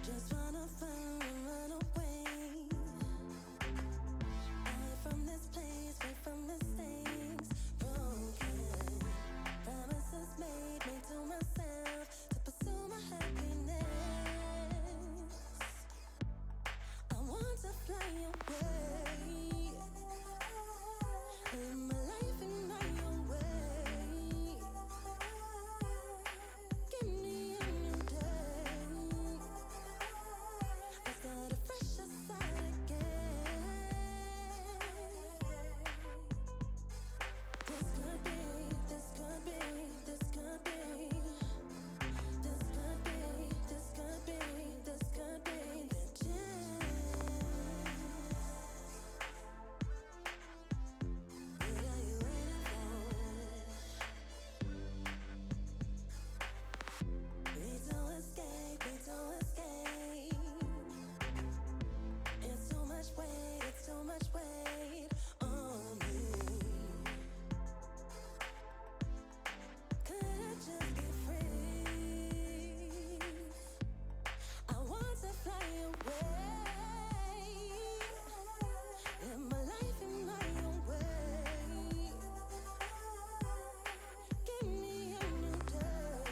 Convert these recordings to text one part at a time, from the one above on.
Just wanna fun and run away. Away from this place, away from mistakes. Broken promises made to myself to pursue my happiness. I want to fly away. Live my life in my own way. Give me a new day. I start afresh aside again. This could be, this could be, this could be. This could be, this could be, this could be the chance. What are you waiting for? Need to escape, need to escape. It's too much weight, it's too much weight on me. Could I just be free? I want to fly away. Live my life in my own way. Give me a new day.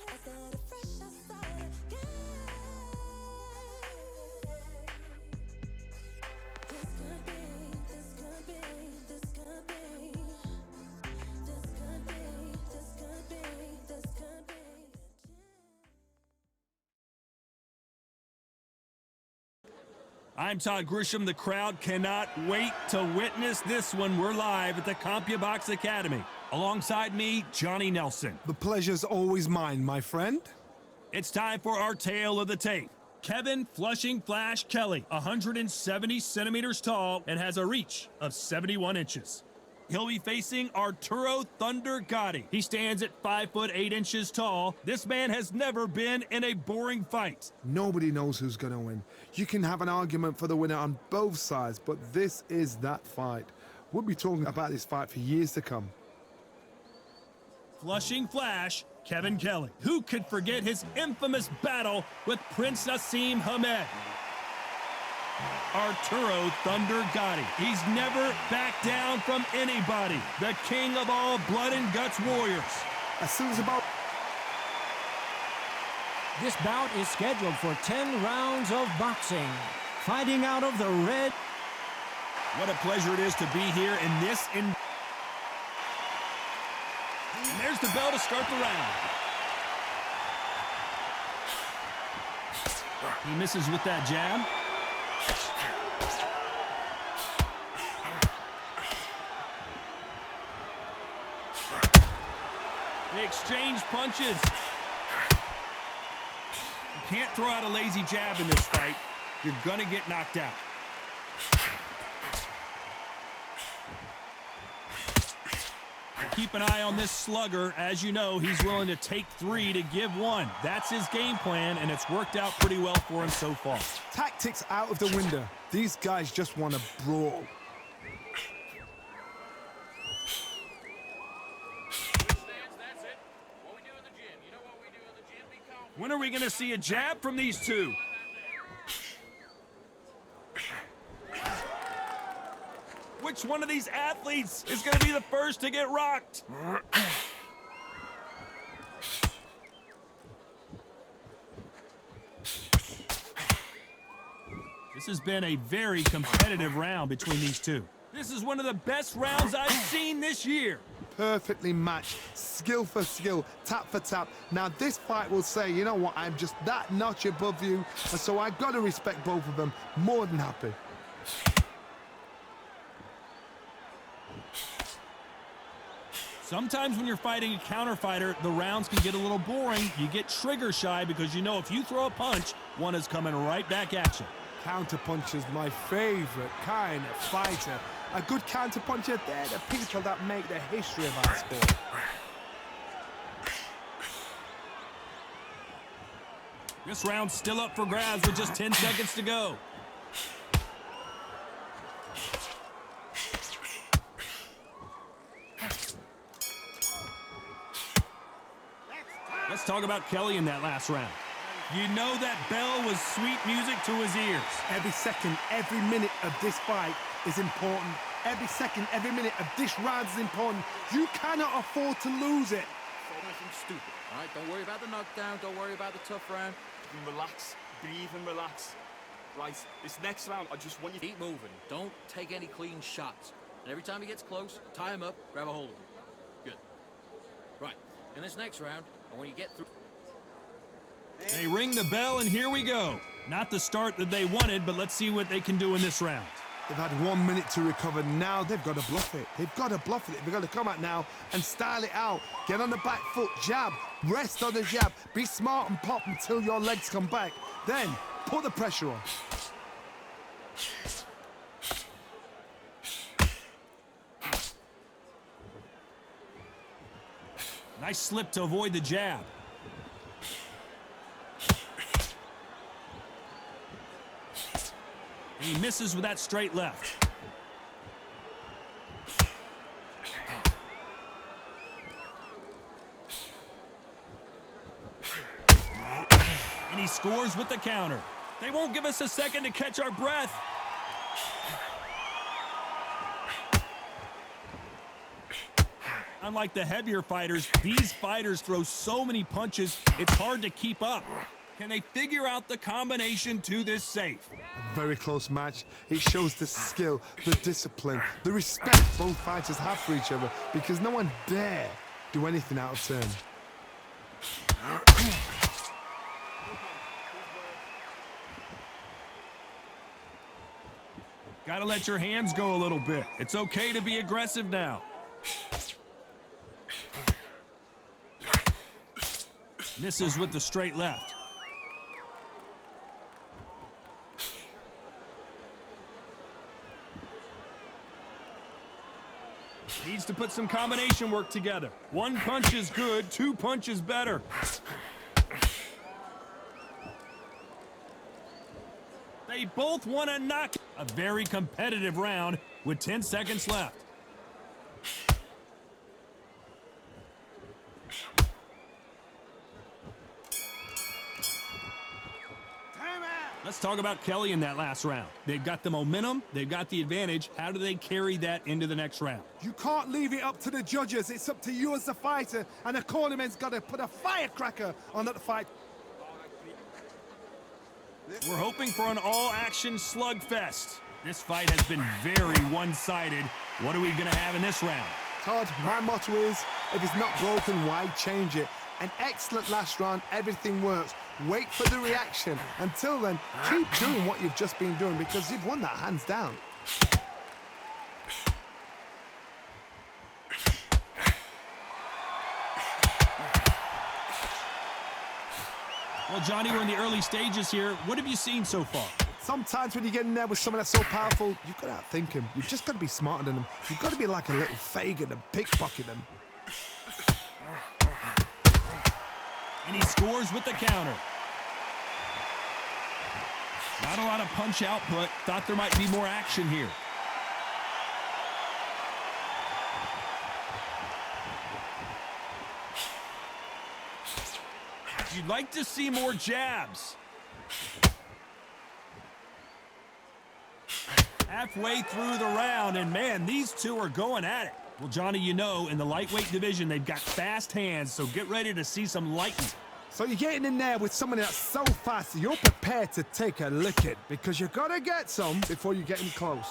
I start afresh, I start again. This could be, this could be, this could be. This could be, this could be, this could be. I'm Todd Grisham. The crowd cannot wait to witness this one. We're live at the CompuBox Academy. Alongside me, Johnny Nelson. The pleasure's always mine, my friend. It's time for our tale of the tape. Kevin Flushing Flash Kelly, 170 centimeters tall and has a reach of 71 inches. He'll be facing Arturo Thunder Gotti. He stands at 5'8" tall. This man has never been in a boring fight. Nobody knows who's gonna win. You can have an argument for the winner on both sides, but this is that fight. We'll be talking about this fight for years to come. Flushing Flash, Kevin Kelly. Who could forget his infamous battle with Prince Naseem Hamed? Arturo Thunder Gotti. He's never backed down from anybody. The king of all blood and guts warriors. As soon as about... This bout is scheduled for 10 rounds of boxing. Fighting out of the red. What a pleasure it is to be here in this. And there's the bell to start the round. He misses with that jab. They exchange punches. You can't throw out a lazy jab in this fight. You're gonna get knocked out. Keep an eye on this slugger. As you know, he's willing to take 3 to give 1. That's his game plan, and it's worked out pretty well for him so far. Tactics out of the window. These guys just want to brawl. When are we going to see a jab from these two? Which one of these athletes is going to be the first to get rocked? This has been a very competitive round between these two. This is one of the best rounds I've seen this year. Perfectly matched, skill for skill, tap for tap. Now this fight will say, you know what, I'm just that notch above you, and so I've got to respect both of them. More than happy. Sometimes when you're fighting a counter fighter, the rounds can get a little boring. You get trigger shy because you know if you throw a punch, one is coming right back at you. Counter puncher's my favorite kind of fighter. A good counter puncher, they're the people that make the history of our sport. This round's still up for grabs with just 10 seconds to go. Let's talk about Kelly in that last round. You know that bell was sweet music to his ears. Every second, every minute of this fight is important. Every second, every minute of this round is important. You cannot afford to lose it. Nothing stupid, all right? Don't worry about the knockdown. Don't worry about the tough round. Relax, breathe and relax. Right, this next round, I just want you to Keep moving. Don't take any clean shots. And every time he gets close, tie him up, grab a hold of him. Good. Right. In this next round, and when you get through... They ring the bell, and here we go. Not the start that they wanted, but let's see what they can do in this round. They've had 1 minute to recover. Now they've got to bluff it. They've got to bluff it. They've got to come out now and style it out. Get on the back foot, jab, rest on the jab. Be smart and pop until your legs come back. Then put the pressure on. Nice slip to avoid the jab. And he misses with that straight left. And he scores with the counter. They won't give us a second to catch our breath. Unlike the heavier fighters, these fighters throw so many punches, it's hard to keep up. Can they figure out the combination to this safe? A very close match. It shows the skill, the discipline, the respect both fighters have for each other because no one dare do anything out of turn. Gotta let your hands go a little bit. It's okay to be aggressive now. Misses with the straight left. Needs to put some combination work together. 1 punch is good, 2 punches better. They both want to knock. A very competitive round with 10 seconds left. Let's talk about Kelly in that last round. They've got the momentum, they've got the advantage. How do they carry that into the next round? You can't leave it up to the judges. It's up to you as the fighter, and the cornerman's got to put a firecracker on that fight. We're hoping for an all-action slugfest. This fight has been very one-sided. What are we going to have in this round? Todd, my motto is, if it's not broken, why change it? An excellent last round, everything works. Wait for the reaction. Until then, keep doing what you've just been doing because you've won that hands down. Well, Johnny, we're in the early stages here. What have you seen so far? Sometimes when you get in there with someone that's so powerful, you've got to outthink him. You've just got to be smarter than him. You've got to be like a little Fagin and pickpocket him. And he scores with the counter. Not a lot of punch output. Thought there might be more action here. You'd like to see more jabs. Halfway through the round, and man, these two are going at it. Well, Johnny, you know, in the lightweight division, they've got fast hands, so get ready to see some lightning. So you're getting in there with someone that's so fast, you're prepared to take a licking because you got to get some before you get in close.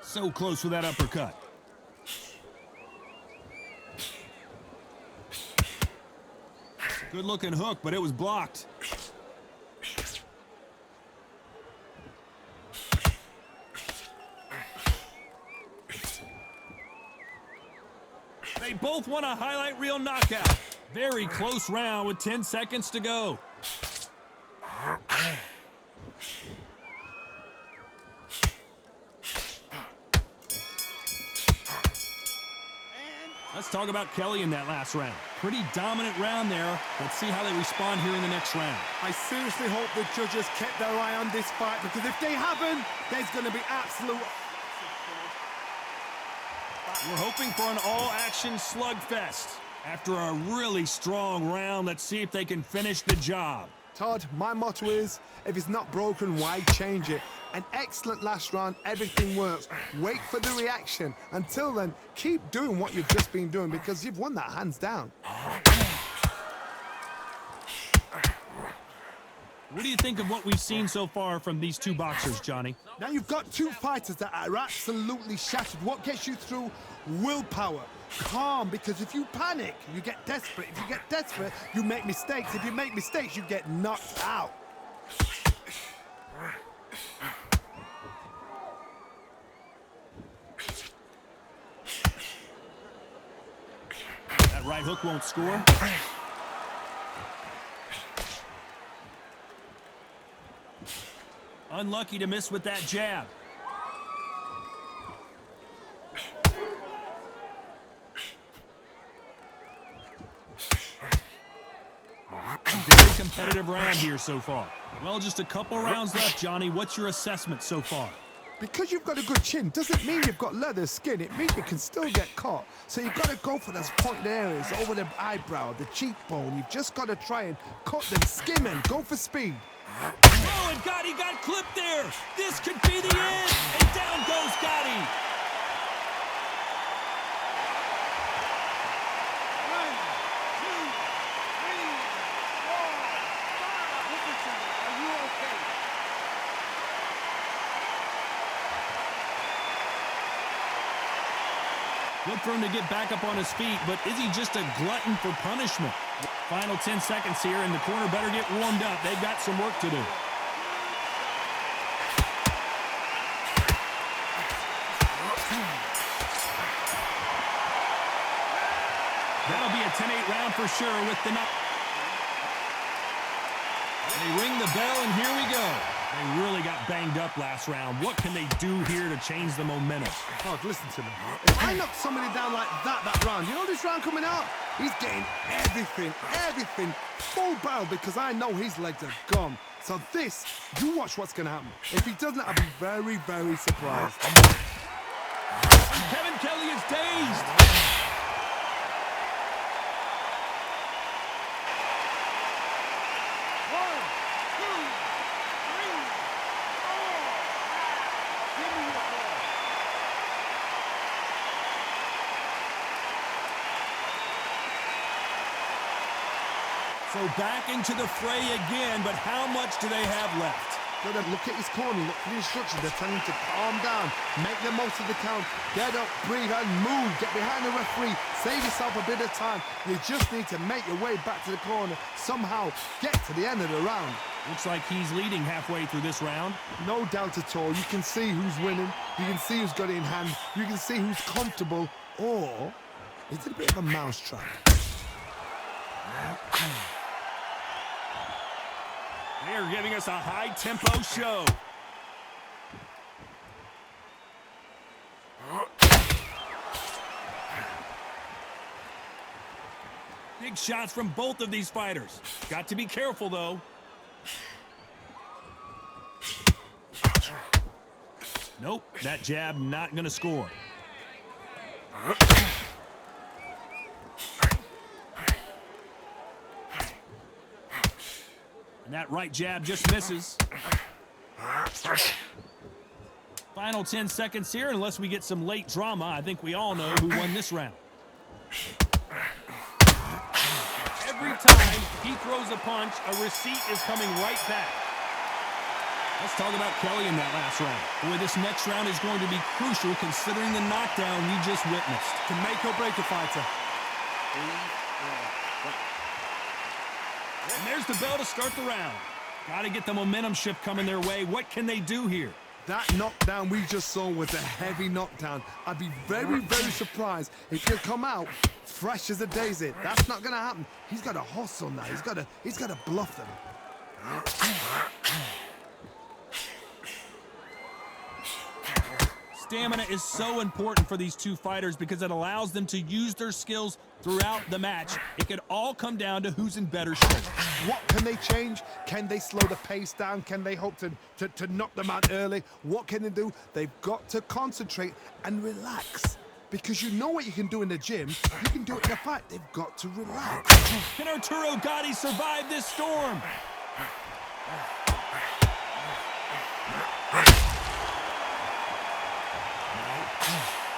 So close with that uppercut. Good looking hook, but it was blocked. They both want a highlight reel knockout. Very close round with 10 seconds to go. Let's talk about Kelly in that last round. Pretty dominant round there. Let's see how they respond here in the next round. I seriously hope the judges kept their eye on this fight because if they haven't, there's going to be absolute We're hoping for an all-action slugfest. After a really strong round, let's see if they can finish the job. Todd, my motto is, if it's not broken, why change it? An excellent last round, everything works. Wait for the reaction. Until then, keep doing what you've just been doing because you've won that hands down. What do you think of what we've seen so far from these two boxers, Johnny? Now you've got two fighters that are absolutely shattered. What gets you through? Willpower. Calm, because if you panic, you get desperate. If you get desperate, you make mistakes. If you make mistakes, you get knocked out. That right hook won't score. Unlucky to miss with that jab. Very competitive round here so far. Well, just a couple rounds left, Johnny. What's your assessment so far? Because you've got a good chin doesn't mean you've got leather skin. It means you can still get caught. So you've got to go for those pointed areas, over the eyebrow, the cheekbone. You've just got to try and cut them, skim and go for speed. Oh, and Gotti got clipped there. This could be the end. And down goes Gotti. Look for him to get back up on his feet, but is he just a glutton for punishment? Final 10 seconds here, and the corner better get warmed up. They've got some work to do. That'll be a 10-8 round for sure with the knock. They ring the bell, and here we go. They really got banged up last round. What can they do here to change the momentum? Oh, listen to me. If I knock somebody down like that round, you know this round coming out? He's getting everything full barrel because I know his legs are gone. So this, you watch what's going to happen. If he doesn't, I'll be very, very surprised. Kevin Kelly is dazed. So back into the fray again, but how much do they have left? Gotta look at his corner, look for the instructions. They're telling him to calm down, make the most of the count, get up, breathe, and move. Get behind the referee, save yourself a bit of time. You just need to make your way back to the corner, somehow get to the end of the round. Looks like he's leading halfway through this round. No doubt at all. You can see who's winning. You can see who's got it in hand. You can see who's comfortable. Or is it a bit of a mousetrap? They're giving us a high-tempo show. Big shots from both of these fighters. Got to be careful, though. Nope, that jab not going to score. And that right jab just misses. Final 10 seconds here. Unless we get some late drama, I think we all know who won this round. Every time he throws a punch, a receipt is coming right back. Let's talk about Kelly in that last round. Boy, this next round is going to be crucial considering the knockdown we just witnessed. To make or break a fighter. And there's the bell to start the round. Got to get the momentum shift coming their way. What can they do here? That knockdown we just saw was a heavy knockdown. I'd be very, very surprised if he'll come out fresh as a daisy. That's not going to happen. He's got to hustle now. He's got to bluff them. Stamina is so important for these two fighters because it allows them to use their skills throughout the match. It could all come down to who's in better shape. What can they change? Can they slow the pace down? Can they hope to knock them out early? What can they do? They've got to concentrate and relax. because you know what you can do in the gym, you can do it in a fight. They've got to relax. Can Arturo Gatti survive this storm?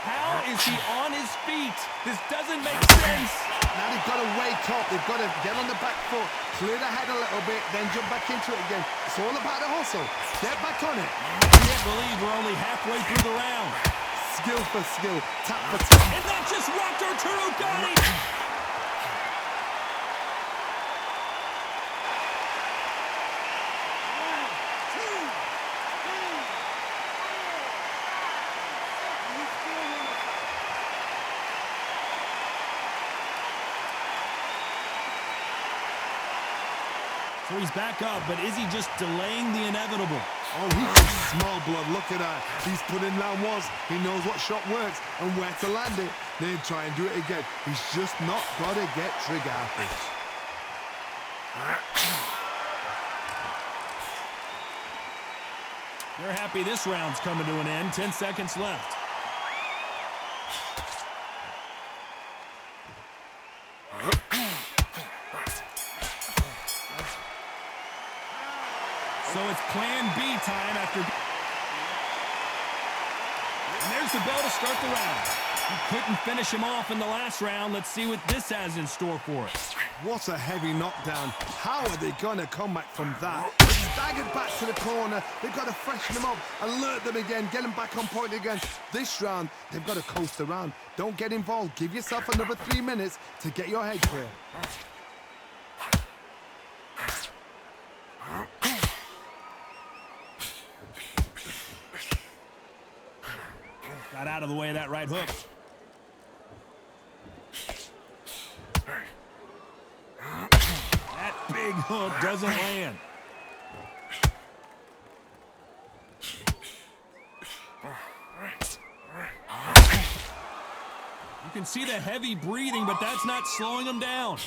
How is he on his feet? This doesn't make sense. Now they've got to wake up. They've got to get on the back foot, clear the head a little bit, then jump back into it again. It's all about the hustle. Get back on it. I can't believe we're only halfway through the round. Skill for skill, tap for tap. And that just rocked Arturo Gatti. So he's back up, but is he just delaying the inevitable? Oh, he's small blood. Look at that. He's putting down once. He knows what shot works and where to land it. Then try and do it again. He's just not got to get trigger happy. They're happy this round's coming to an end. 10 seconds left. So it's plan B time after... And there's the bell to start the round. He couldn't finish him off in the last round. Let's see what this has in store for us. What a heavy knockdown. How are they going to come back from that? Staggered back to the corner. They've got to freshen them up, alert them again, get them back on point again. This round, they've got to coast around. Don't get involved. Give yourself another 3 minutes to get your head clear. Got out of the way of that right hook. That big hook doesn't land. You can see the heavy breathing, but that's not slowing him down.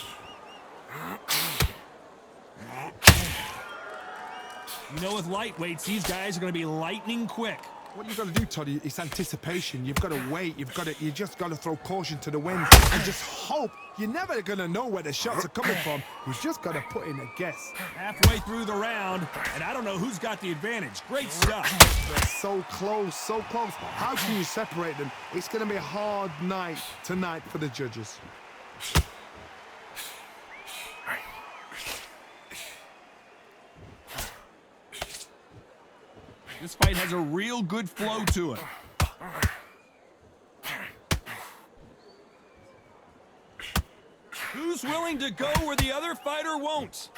You know, with lightweights, these guys are going to be lightning quick. What you've got to do, Toddy, is anticipation. You've got to wait. You just got to throw caution to the wind and just hope. You're never going to know where the shots are coming from. You've just got to put in a guess. Halfway through the round, and I don't know who's got the advantage. Great stuff. They're so close, so close. How can you separate them? It's going to be a hard night tonight for the judges. This fight has a real good flow to it. Who's willing to go where the other fighter won't?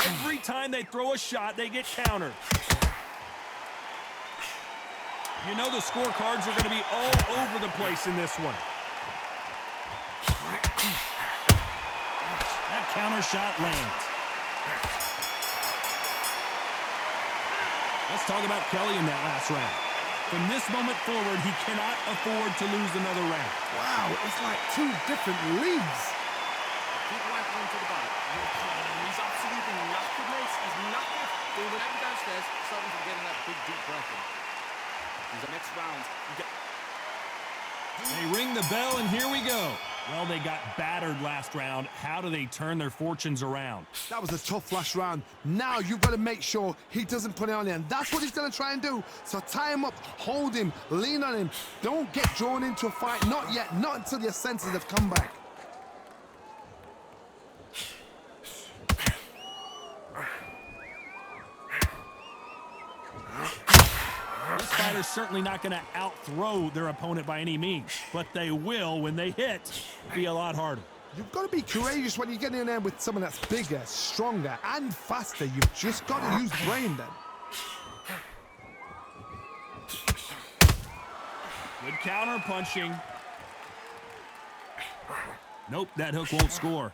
Every time they throw a shot, they get countered. You know the scorecards are going to be all over the place in this one. That counter shot lands. Let's talk about Kelly in that last round. From this moment forward, he cannot afford to lose another round. Wow, it's like two different leagues. Keep whacking him to the body. He's absolutely knackered, mate. He's knackered. Dude, when I'm downstairs, stop him from getting that big, deep breath in. He's the next round. They ring the bell, and here we go. Well, they got battered last round. How do they turn their fortunes around? That was a tough last round. Now you've got to make sure he doesn't put it on you, and that's what he's going to try and do. So tie him up, hold him, lean on him. Don't get drawn into a fight. Not yet. Not until your senses have come back. This fighter's certainly not going to out-throw their opponent by any means, but they will, when they hit, be a lot harder. You've got to be courageous when you get in there with someone that's bigger, stronger, and faster. You've just got to use brain then. Good counter punching. Nope, that hook won't score.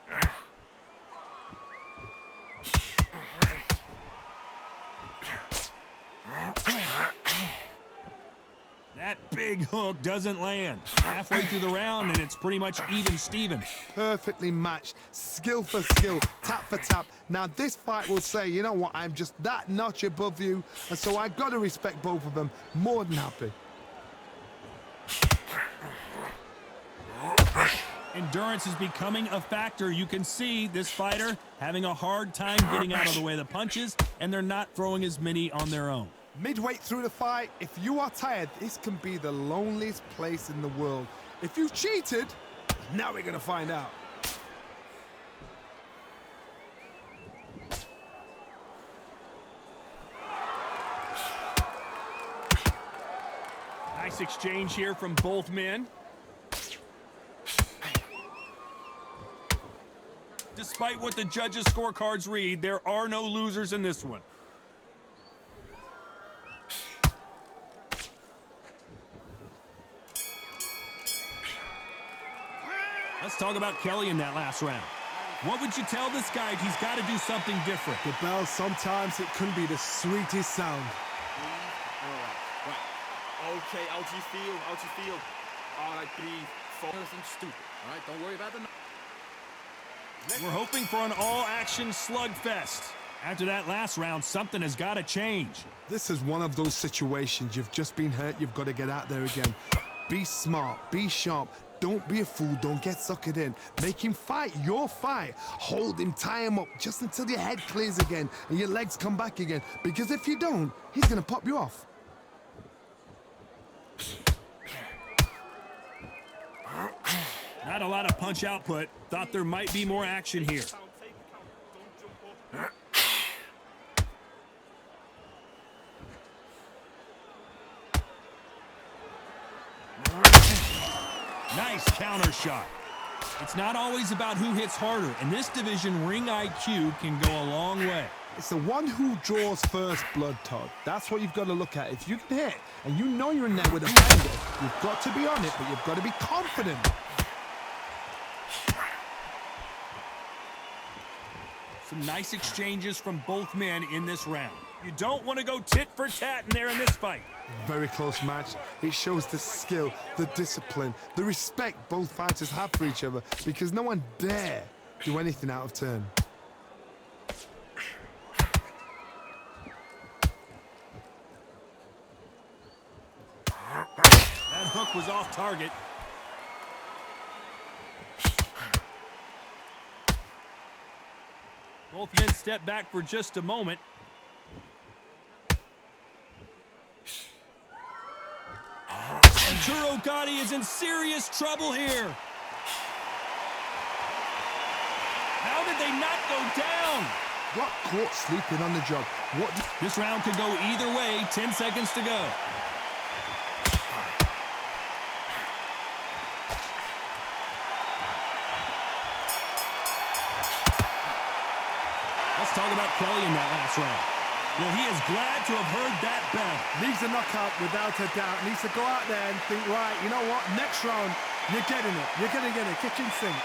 That big hook doesn't land. Halfway through the round, and it's pretty much even Steven. Perfectly matched, skill for skill, tap for tap. Now this fight will say, you know what, I'm just that notch above you, and so I got to respect both of them. More than happy. Endurance is becoming a factor. You can see this fighter having a hard time getting out of the way of the punches, and they're not throwing as many on their own. Midway through the fight, if you are tired, this can be the loneliest place in the world. If you cheated, now we're gonna find out. Nice exchange here from both men. Despite what the judges' scorecards read, there are no losers in this one. Let's talk about Kelly in that last round. What would you tell this guy if he's got to do something different? The bell, sometimes it can be the sweetest sound. Right. Okay, how do you feel? How do you feel? All right, breathe. Nothing stupid, all right? Don't worry about the... We're hoping for an all-action slugfest. After that last round, something has got to change. This is one of those situations. You've just been hurt. You've got to get out there again. Be smart. Be sharp. Don't be a fool. Don't get suckered in. Make him fight your fight. Hold him. Tie him up just until your head clears again and your legs come back again. Because if you don't, he's going to pop you off. Not a lot of punch output. Thought there might be more action here. Take a count. Don't jump up. Nice counter shot. It's not always about who hits harder. In this division, ring IQ can go a long way. It's the one who draws first blood, Todd. That's what you've got to look at. If you can hit and you know you're in there with a banger, you've got to be on it, but you've got to be confident. Some nice exchanges from both men in this round. You don't want to go tit for tat in there in this fight. Very close match. It shows the skill, the discipline, the respect both fighters have for each other, because no one dare do anything out of turn. That hook was off target. Both men step back for just a moment. Arturo Gatti is in serious trouble here. How did they not go down? Got caught sleeping on the job. This round could go either way. 10 seconds to go. Let's talk about Kelly in that last round. Well, he is glad to have heard that bell. Needs a knockout without a doubt. Needs to go out there and think, right, you know what? Next round, you're getting it. You're going to get a kitchen sink.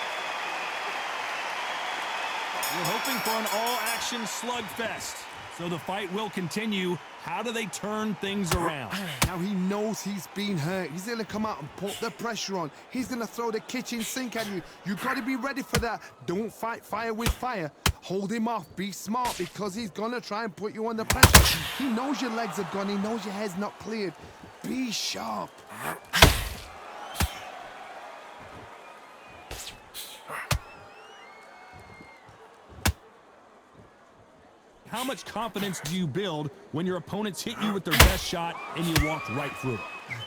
We're hoping for an all-action slugfest. So the fight will continue. How do they turn things around? Now he knows he's been hurt. He's going to come out and put the pressure on. He's going to throw the kitchen sink at you. You got to be ready for that. Don't fight fire with fire. Hold him off. Be smart, because he's going to try and put you under pressure. He knows your legs are gone. He knows your head's not cleared. Be sharp. How much confidence do you build when your opponents hit you with their best shot and you walk right through it?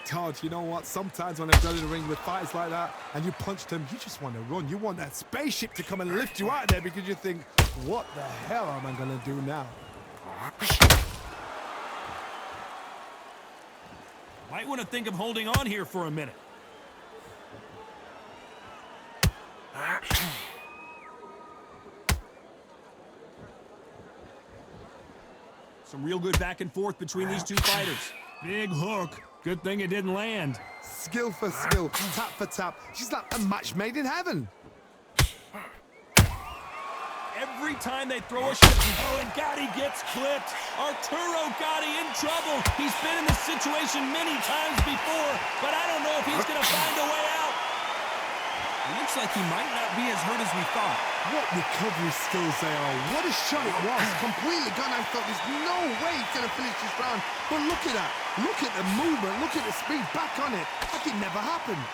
Todd, you know what? Sometimes when I've done in the ring with fighters like that and you punch them, you just want to run. You want that spaceship to come and lift you out of there, because you think, what the hell am I going to do now? Might want to think of holding on here for a minute. Some real good back and forth between these two fighters. Big hook. Good thing it didn't land. Skill for skill, tap for tap. She's like a match made in heaven. Every every time they throw a shot. Oh, and Gotti gets clipped. Arturo Gotti in trouble. He's been in this situation many times before, but I don't know if he's going to find a way out. It looks like he might not be as hurt as we thought. What recovery skills they are. What a shot it was. Completely gone. I thought there's no way he's going to finish this round. But look at that. Look at the movement. Look at the speed. Back on it. Like it never happened.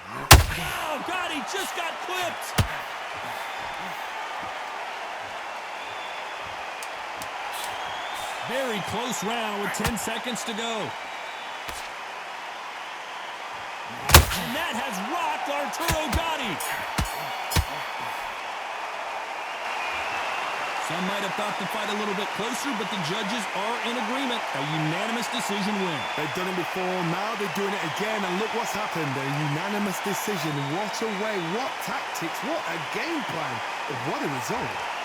Oh, Gotti just got clipped. Very close round with 10 seconds to go. And that has rocked Arturo Gotti. Some might have thought the fight a little bit closer, but the judges are in agreement. A unanimous decision win. They've done it before. Now they're doing it again. And look what's happened. A unanimous decision. What a way. What tactics. What a game plan. What a result.